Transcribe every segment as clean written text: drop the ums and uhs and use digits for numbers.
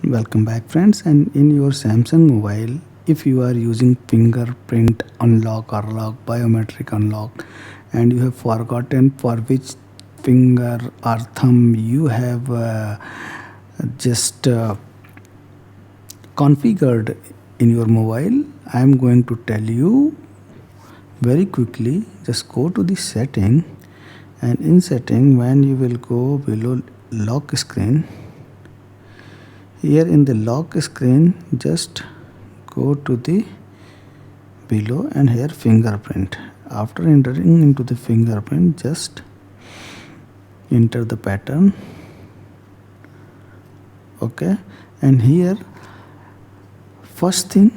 Welcome back friends, and in your Samsung mobile, if you are using fingerprint unlock or lock biometric unlock and you have forgotten for which finger or thumb you have just configured in your mobile, I am going to tell you very quickly. Just go to the setting, and in setting, when you will go below lock screen, here in the lock screen, just go to the below and here fingerprint. After entering into the fingerprint, just enter the pattern. Okay, and here first thing,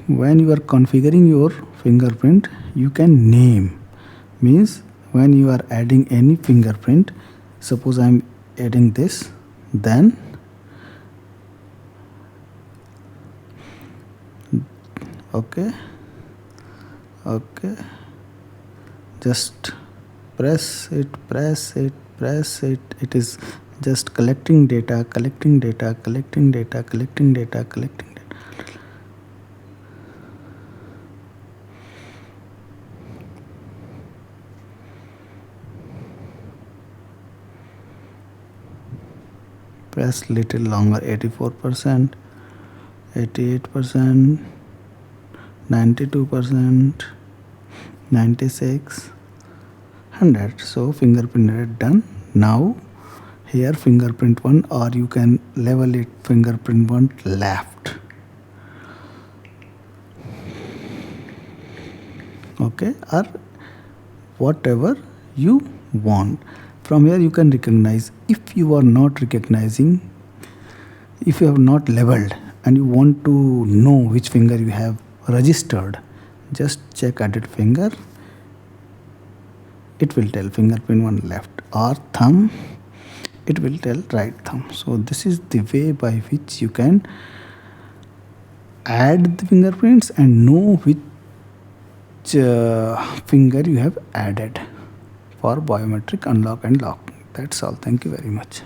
when you are configuring your fingerprint, you can name. Means when you are adding any fingerprint, suppose I am adding this, then okay, just press it. It is just collecting data. Press little longer. 84%, 88%, 92%, 96, 100. So fingerprint is done. Now here fingerprint 1, or you can level it fingerprint 1 left. Okay, or whatever you want. From here you can recognize. If you are not recognizing, if you have not leveled and you want to know which finger you have registered, just check added finger. It will tell fingerprint 1 left, or thumb, it will tell right thumb. So this is the way by which you can add the fingerprints and know which finger you have added for biometric unlock and lock. That's all. Thank you very much.